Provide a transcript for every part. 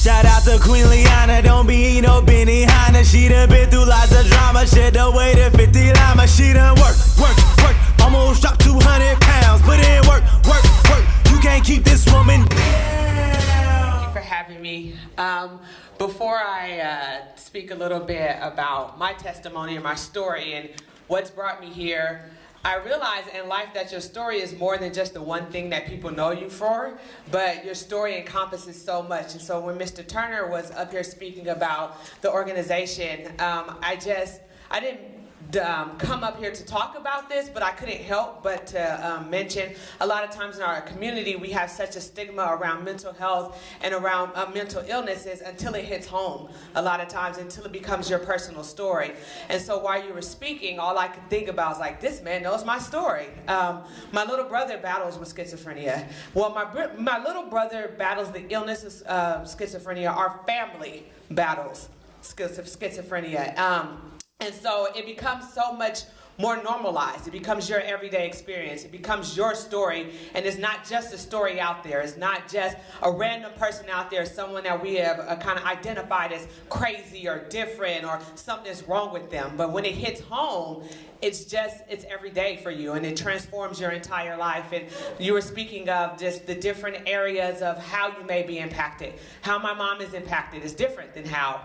Shout out to Queen Liana, don't be no Benihana. She done been through lots of drama, shit the way to 50 llama. She done work, almost dropped 200 pounds. Put in work, you can't keep this woman down. Thank you for having me. Before I speak a little bit about my testimony and my story and what's brought me here, I realize in life that your story is more than just the one thing that people know you for, but your story encompasses so much. And so when Mr. Turner was up here speaking about the organization, I didn't come up here to talk about this, but I couldn't help but to mention a lot of times in our community we have such a stigma around mental health and around mental illnesses until it hits home a lot of times, until it becomes your personal story. And so while you were speaking, all I could think about was like, this man knows my story. My little brother battles with schizophrenia. Well, my little brother battles the illness of schizophrenia. Our family battles schizophrenia. And so it becomes so much more normalized. It becomes your everyday experience. It becomes your story, and it's not just a story out there. It's not just a random person out there, someone that we have kind of identified as crazy or different or something's wrong with them. But when it hits home, it's every day for you, and it transforms your entire life. And you were speaking of just the different areas of how you may be impacted. How my mom is impacted is different than how,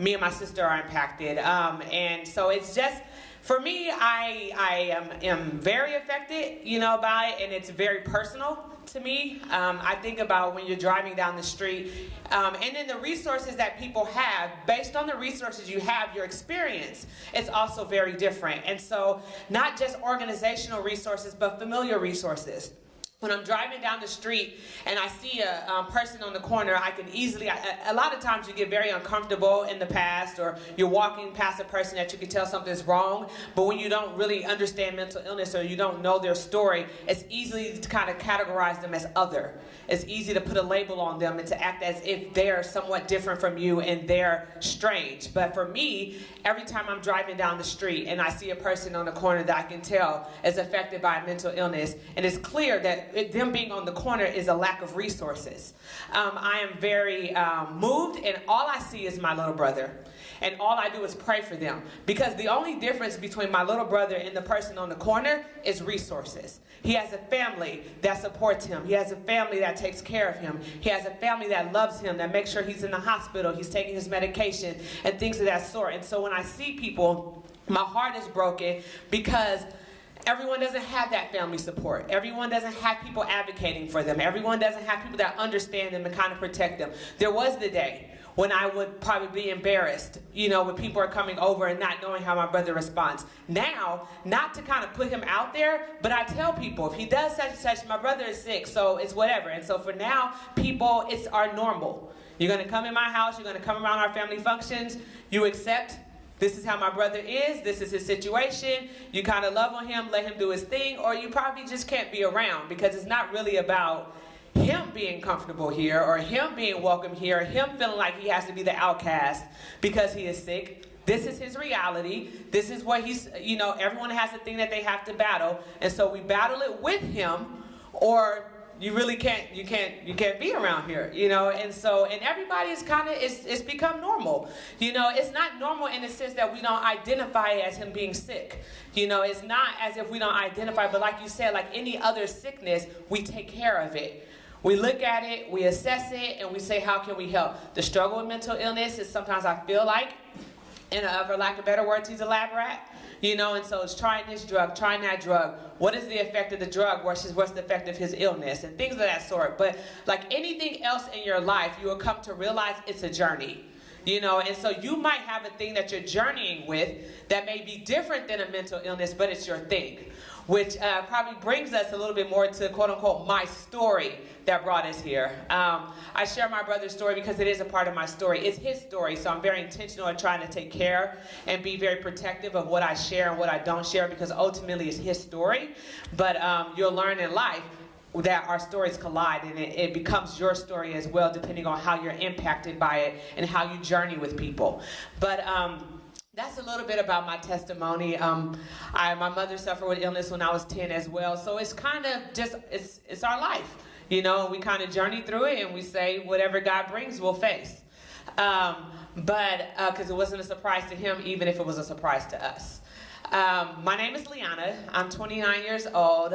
me and my sister are impacted. And so it's just, for me, I am very affected, by it, and it's very personal to me. I think about when you're driving down the street, and then the resources that people have, based on the resources you have, your experience, it's also very different. And so not just organizational resources, but familiar resources. When I'm driving down the street and I see a person on the corner, I can easily, a lot of times you get very uncomfortable in the past, or you're walking past a person that you can tell something's wrong, but when you don't really understand mental illness or you don't know their story, it's easy to kind of categorize them as other. It's easy to put a label on them and to act as if they're somewhat different from you and they're strange. But for me, every time I'm driving down the street and I see a person on the corner that I can tell is affected by mental illness, and it's clear that them being on the corner is a lack of resources. I am very moved, and all I see is my little brother. And all I do is pray for them. Because the only difference between my little brother and the person on the corner is resources. He has a family that supports him. He has a family that takes care of him. He has a family that loves him, that makes sure he's in the hospital, he's taking his medication, and things of that sort. And so when I see people, my heart is broken, because everyone doesn't have that family support. Everyone doesn't have people advocating for them. Everyone doesn't have people that understand them and kind of protect them. There was the day when I would probably be embarrassed, when people are coming over and not knowing how my brother responds. Now, not to kind of put him out there, but I tell people, if he does such and such, my brother is sick, so it's whatever. And so for now, people, it's our normal. You're going to come in my house, you're going to come around our family functions, you accept, this is how my brother is, this is his situation, you kind of love on him, let him do his thing, or you probably just can't be around, because it's not really about him being comfortable here, or him being welcome here, or him feeling like he has to be the outcast because he is sick. This is his reality. This is what he's, everyone has a thing that they have to battle, and so we battle it with him, or you really can't be around here, and everybody's it's become normal. It's not normal in the sense that we don't identify as him being sick. It's not as if we don't identify, but like you said, like any other sickness, we take care of it. We look at it, we assess it, and we say, how can we help? The struggle with mental illness is sometimes I feel like, for lack of better words, he's a lab rat. And so it's trying this drug, trying that drug. What is the effect of the drug versus what's the effect of his illness, and things of that sort. But like anything else in your life, you will come to realize it's a journey. And so you might have a thing that you're journeying with that may be different than a mental illness, but it's your thing. Which probably brings us a little bit more to, quote unquote, my story that brought us here. I share my brother's story because it is a part of my story. It's his story, so I'm very intentional in trying to take care and be very protective of what I share and what I don't share, because ultimately it's his story. But you'll learn in life that our stories collide, and it becomes your story as well, depending on how you're impacted by it and how you journey with people. But that's a little bit about my testimony. My mother suffered with illness when I was 10 as well, so it's kind of just, it's our life. You know, we kind of journey through it and we say whatever God brings, we'll face. But because it wasn't a surprise to him, even if it was a surprise to us. My name is Liana. I'm 29 years old.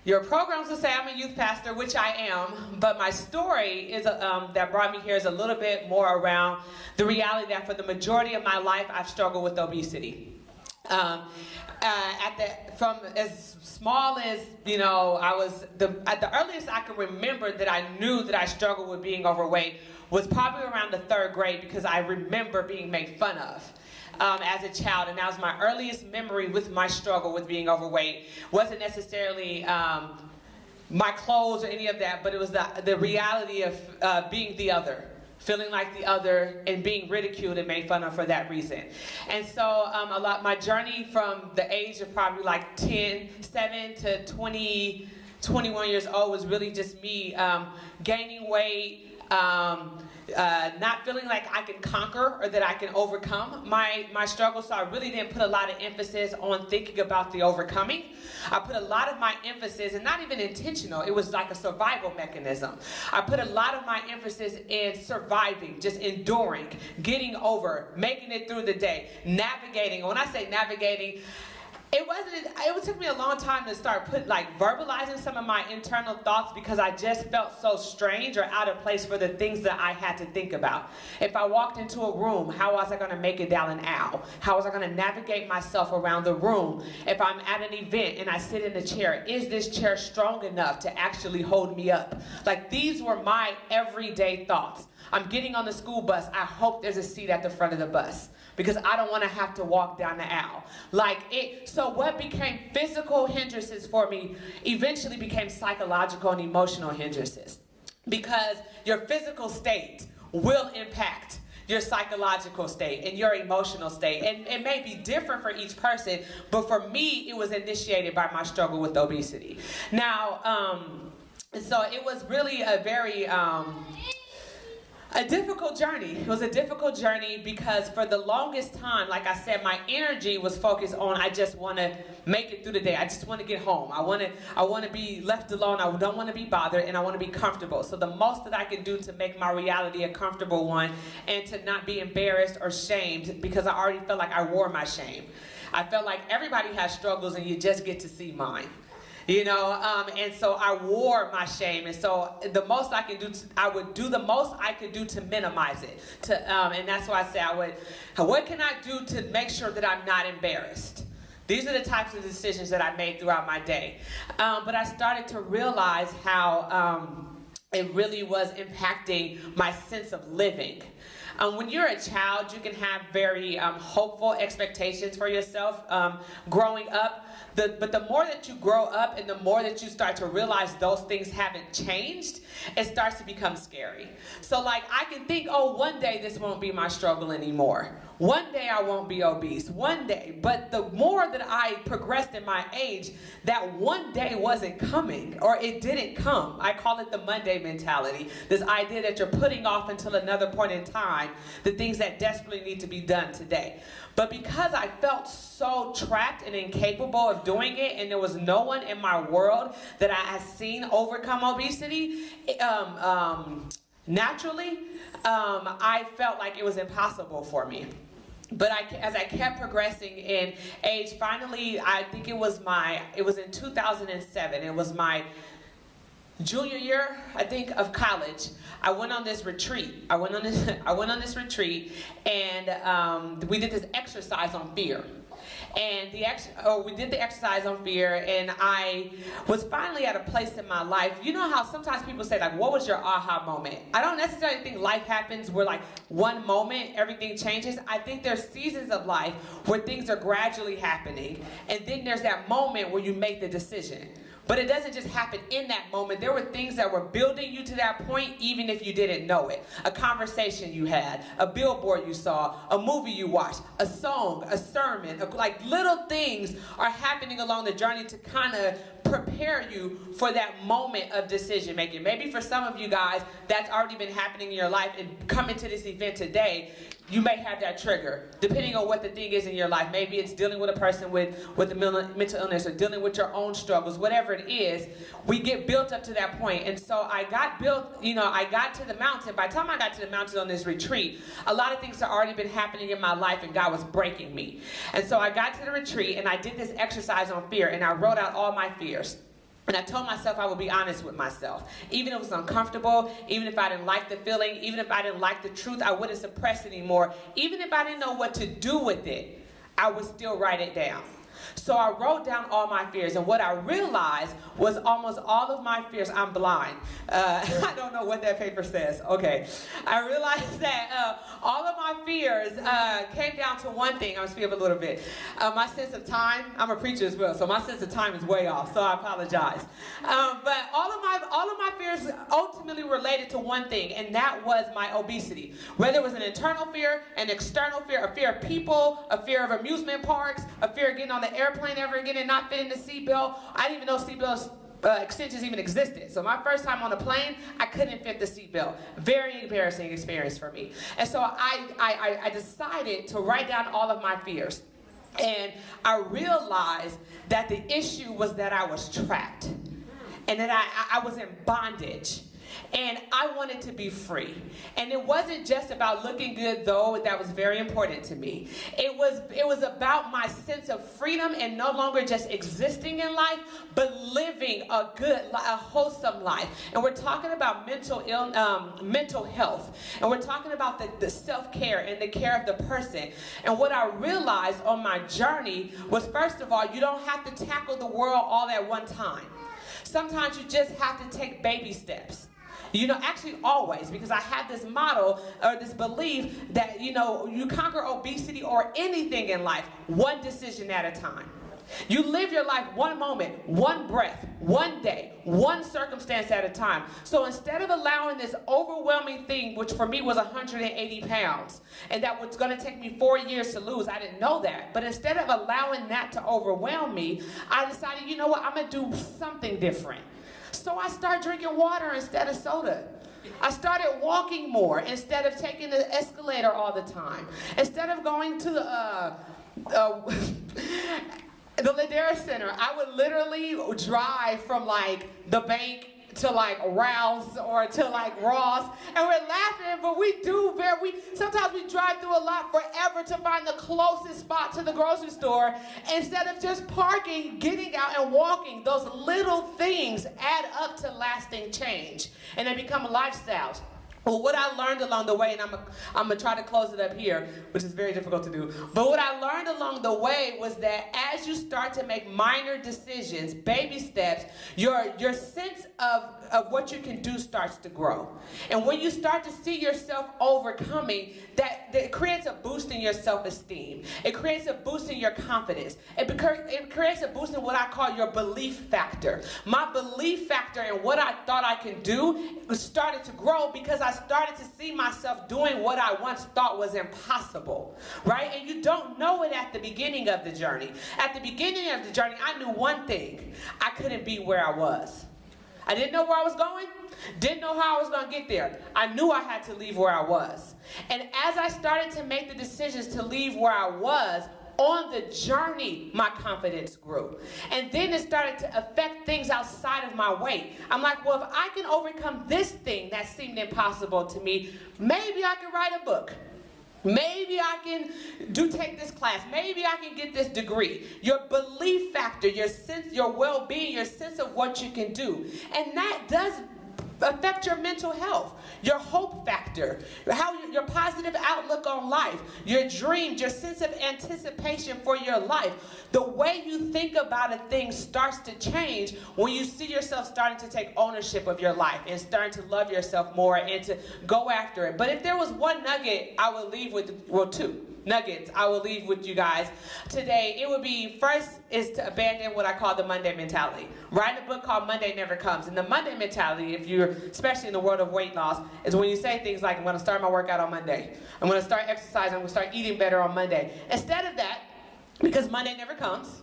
Your programs will say I'm a youth pastor, which I am, but my story is that brought me here is a little bit more around the reality that for the majority of my life, I've struggled with obesity. From as small as, you know, at the earliest I can remember that I knew that I struggled with being overweight was probably around the 3rd grade, because I remember being made fun of as a child, and that was my earliest memory with my struggle with being overweight. Wasn't necessarily my clothes or any of that, but it was the reality of being the other. Feeling like the other and being ridiculed and made fun of for that reason. And so my journey from the age of probably like 7 to 20, 21 years old was really just me gaining weight, not feeling like I can conquer or that I can overcome my struggle. So I really didn't put a lot of emphasis on thinking about the overcoming. I put a lot of my emphasis, and not even intentional, it was like a survival mechanism. I put a lot of my emphasis in surviving, just enduring, getting over, making it through the day, navigating. When I say navigating, it took me a long time to start verbalizing some of my internal thoughts, because I just felt so strange or out of place for the things that I had to think about. If I walked into a room, how was I going to make it down an aisle? How was I going to navigate myself around the room? If I'm at an event and I sit in a chair, is this chair strong enough to actually hold me up? Like, these were my everyday thoughts. I'm getting on the school bus. I hope there's a seat at the front of the bus, because I don't want to have to walk down the aisle. So what became physical hindrances for me eventually became psychological and emotional hindrances, because your physical state will impact your psychological state and your emotional state. And it may be different for each person, but for me, it was initiated by my struggle with obesity. Now, so it was really a difficult journey. It was a difficult journey because for the longest time, like I said, my energy was focused on, I just want to make it through the day. I just want to get home. I want to be left alone. I don't want to be bothered, and I want to be comfortable. So the most that I can do to make my reality a comfortable one and to not be embarrassed or shamed, because I already felt like I wore my shame. I felt like everybody has struggles and you just get to see mine. You know, and so I wore my shame, and so the most I can do, I would do the most I could do to minimize it. And that's why I say what can I do to make sure that I'm not embarrassed? These are the types of decisions that I made throughout my day. But I started to realize how it really was impacting my sense of living. When you're a child, you can have very hopeful expectations for yourself growing up. But the more that you grow up and the more that you start to realize those things haven't changed, it starts to become scary. So like I can think, oh, one day this won't be my struggle anymore. One day I won't be obese. One day. But the more that I progressed in my age, that one day wasn't coming, or it didn't come. I call it the Monday mentality. This idea that you're putting off until another point in time the things that desperately need to be done today. But because I felt so trapped and incapable of doing it, and there was no one in my world that I had seen overcome obesity naturally, I felt like it was impossible for me. But as I kept progressing in age, finally, I think it was in 2007. It was my junior year, I think, of college. I went on this retreat. I went on this retreat, and we did this exercise on fear. And we did the exercise on fear, and I was finally at a place in my life. You know how sometimes people say, like, what was your aha moment? I don't necessarily think life happens where, like, one moment everything changes. I think there's seasons of life where things are gradually happening, and then there's that moment where you make the decision. But it doesn't just happen in that moment. There were things that were building you to that point, even if you didn't know it. A conversation you had, a billboard you saw, a movie you watched, a song, a sermon, like little things are happening along the journey to kind of prepare you for that moment of decision making. Maybe for some of you guys, that's already been happening in your life, and coming to this event today, you may have that trigger, depending on what the thing is in your life. Maybe it's dealing with a person with a mental illness, or dealing with your own struggles, whatever it it is, we get built up to that point. And so I got built, I got to the mountain. By the time I got to the mountain on this retreat, a lot of things had already been happening in my life, and God was breaking me. And so I got to the retreat, and I did this exercise on fear, and I wrote out all my fears. And I told myself I would be honest with myself. Even if it was uncomfortable, even if I didn't like the feeling, even if I didn't like the truth, I wouldn't suppress it anymore. Even if I didn't know what to do with it, I would still write it down. So I wrote down all my fears, and what I realized was almost all of my fears, I'm blind. I don't know what that paper says. Okay. I realized that all of my fears came down to one thing. I'm going to speak up a little bit. My sense of time. I'm a preacher as well, so my sense of time is way off, so I apologize. But all of my fears ultimately related to one thing, and that was my obesity. Whether it was an internal fear, an external fear, a fear of people, a fear of amusement parks, a fear of getting on the airplane ever again and not fitting the seatbelt. I didn't even know seatbelts extensions even existed. So my first time on a plane, I couldn't fit the seatbelt. Very embarrassing experience for me. And so I decided to write down all of my fears. And I realized that the issue was that I was trapped and that I was in bondage. And I wanted to be free. And it wasn't just about looking good, though that was very important to me. It was about my sense of freedom and no longer just existing in life, but living a wholesome life. And we're talking about mental health. And we're talking about the self-care and the care of the person. And what I realized on my journey was, first of all, you don't have to tackle the world all at one time. Sometimes you just have to take baby steps. Actually always, because I have this model or this belief that, you conquer obesity or anything in life one decision at a time. You live your life one moment, one breath, one day, one circumstance at a time. So instead of allowing this overwhelming thing, which for me was 180 pounds, and that was going to take me 4 years to lose, I didn't know that. But instead of allowing that to overwhelm me, I decided, you know what, I'm going to do something different. So I started drinking water instead of soda. I started walking more instead of taking the escalator all the time. Instead of going to the Ladera Center, I would literally drive from the bank to Rouse or to Ross, and we're laughing, but sometimes we drive through a lot forever to find the closest spot to the grocery store instead of just parking, getting out and walking. Those little things add up to lasting change, and they become lifestyles. Well, what I learned along the way, and I'm going to try to close it up here, which is very difficult to do, but what I learned along the way was that as you start to make minor decisions, baby steps, your sense of what you can do starts to grow. And when you start to see yourself overcoming, that creates a boost in your self-esteem. It creates a boost in your confidence. It creates a boost in what I call your belief factor. My belief factor in what I thought I could do started to grow because I started to see myself doing what I once thought was impossible, right? And you don't know it at the beginning of the journey. At the beginning of the journey, I knew one thing. I couldn't be where I was. I didn't know where I was going, didn't know how I was going to get there. I knew I had to leave where I was. And as I started to make the decisions to leave where I was, on the journey, my confidence grew. And then it started to affect things outside of my weight. I'm like, well, if I can overcome this thing that seemed impossible to me, maybe I can write a book. Maybe I can take this class. Maybe I can get this degree. Your belief factor, your sense, your well-being, your sense of what you can do. And that does affect your mental health, your hope factor, your positive outlook on life, your dreams, your sense of anticipation for your life. The way you think about a thing starts to change when you see yourself starting to take ownership of your life and starting to love yourself more and to go after it. But if there was one nugget I would leave with, well, two nuggets I will leave with you guys today, it would be, first is to abandon what I call the Monday mentality. Write a book called Monday Never Comes. And the Monday mentality, if you're, especially in the world of weight loss, is when you say things like, I'm going to start my workout on Monday. I'm going to start exercising. I'm going to start eating better on Monday. Instead of that, because Monday never comes,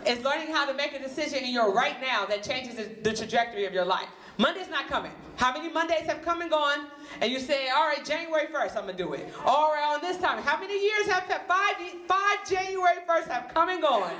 is learning how to make a decision in your right now that changes the trajectory of your life. Monday's not coming. How many Mondays have come and gone? And you say, all right, January 1st, I'm going to do it. All right, on this time. How many years have five January 1st have come and gone?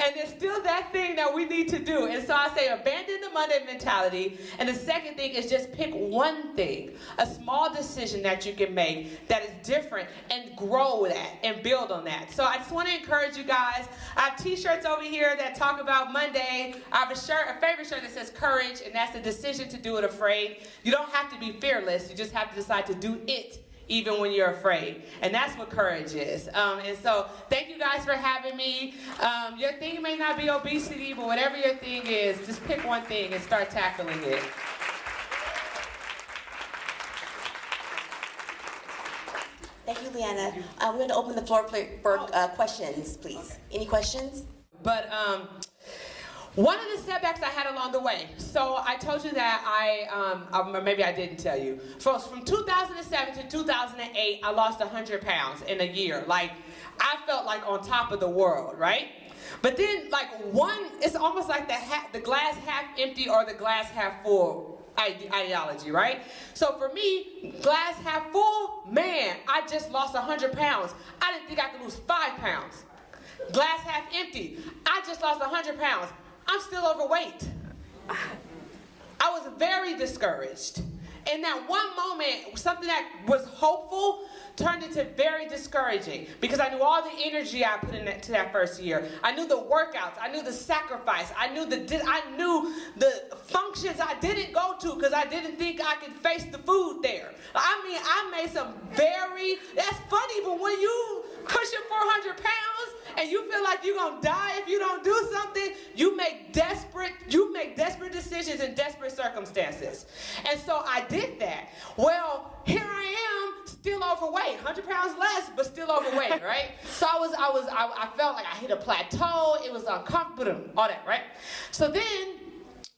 And there's still that thing that we need to do. And so I say abandon the Monday mentality. And the second thing is just pick one thing, a small decision that you can make that is different, and grow with that and build on that. So I just want to encourage you guys. I have t-shirts over here that talk about Monday. I have a favorite shirt that says courage, and that's the decision to do it afraid. You don't have to be fearless. You just have to decide to do it even when you're afraid. And that's what courage is. And so thank you guys for having me. Your thing may not be obesity, but whatever your thing is, just pick one thing and start tackling it. Thank you, Liana. We're going to open the floor for questions, please. Any questions? But one of the setbacks I had along the way, so I told you that maybe I didn't tell you. From 2007 to 2008, I lost 100 pounds in a year. Like, I felt like on top of the world, right? But then, like, it's almost like the glass half empty or the glass half full ideology, right? So for me, glass half full, man, I just lost 100 pounds. I didn't think I could lose 5 pounds. Glass half empty, I just lost 100 pounds. I'm still overweight. I was very discouraged. In that one moment, something that was hopeful turned into very discouraging because I knew all the energy I put into that first year. I knew the workouts. I knew the sacrifice. I knew the functions I didn't go to because I didn't think I could face the food there. I mean, I made some that's funny, but when you pushing 400 pounds and you feel like you're going to die if you don't do something, you make desperate decisions in desperate circumstances. And so I did that. Well, here I am, still overweight, 100 pounds less, but still overweight, right? So I felt like I hit a plateau. It was uncomfortable, all that, right? So then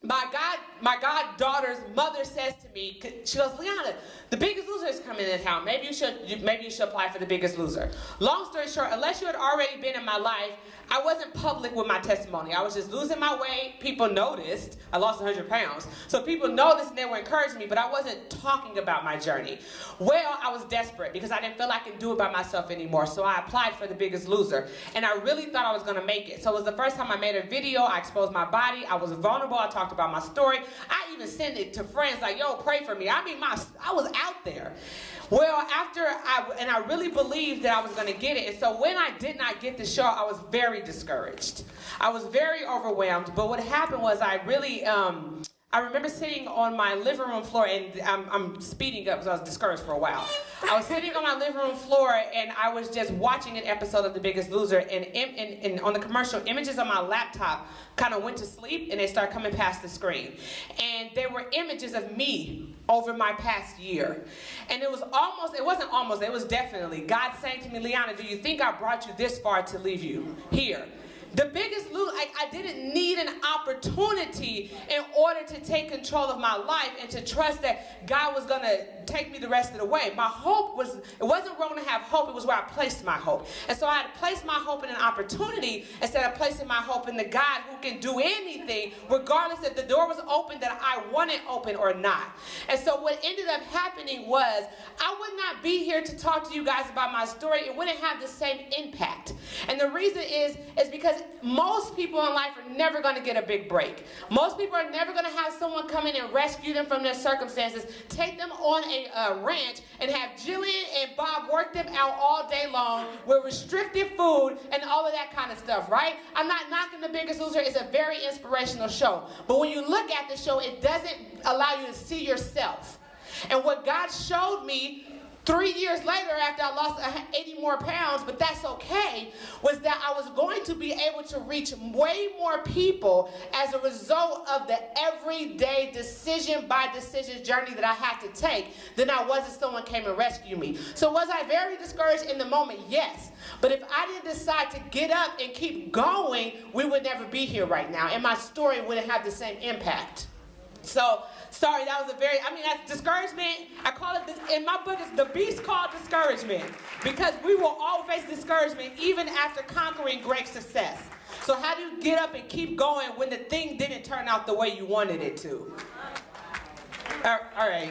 my goddaughter's mother says to me, she goes, Liana, the Biggest Loser is coming into town. Maybe you should apply for the Biggest Loser. Long story short, unless you had already been in my life, I wasn't public with my testimony. I was just losing my weight. People noticed. I lost 100 pounds. So people noticed and they were encouraging me, but I wasn't talking about my journey. Well, I was desperate because I didn't feel I could do it by myself anymore. So I applied for the Biggest Loser. And I really thought I was going to make it. So it was the first time I made a video. I exposed my body. I was vulnerable. I talked about my story. I even sent it to friends like, yo, pray for me. I mean, I was out there. Well, I really believed that I was going to get it. And so when I did not get the show, I was very discouraged. I was very overwhelmed. But what happened was I remember sitting on my living room floor, and I'm speeding up because I was discouraged for a while. I was sitting on my living room floor, and I was just watching an episode of The Biggest Loser, and on the commercial, images on my laptop kind of went to sleep, and they started coming past the screen. And there were images of me over my past year. And it was definitely God saying to me, Liana, do you think I brought you this far to leave you here? The Biggest Loser, I didn't need an opportunity in order to take control of my life and to trust that God was going to take me the rest of the way. My hope it wasn't wrong to have hope, it was where I placed my hope. And so I had to place my hope in an opportunity instead of placing my hope in the God who can do anything, regardless if the door was open that I wanted open or not. And so what ended up happening was I would not be here to talk to you guys about my story. It wouldn't have the same impact. And the reason is because most people in life are never going to get a big break. Most people are never going to have someone come in and rescue them from their circumstances, take them on a ranch, and have Jillian and Bob work them out all day long with restricted food and all of that kind of stuff, right? I'm not knocking The Biggest Loser. It's a very inspirational show. But when you look at the show, it doesn't allow you to see yourself. And what God showed me 3 years later, after I lost 80 more pounds, but that's okay, was that I was going to be able to reach way more people as a result of the everyday decision by decision journey that I had to take than I was if someone came and rescued me. So was I very discouraged in the moment? Yes. But if I didn't decide to get up and keep going, we would never be here right now, and my story wouldn't have the same impact. So, sorry, that's discouragement. I call it, in my book, it's the beast called discouragement. Because we will all face discouragement even after conquering great success. So how do you get up and keep going when the thing didn't turn out the way you wanted it to? All right.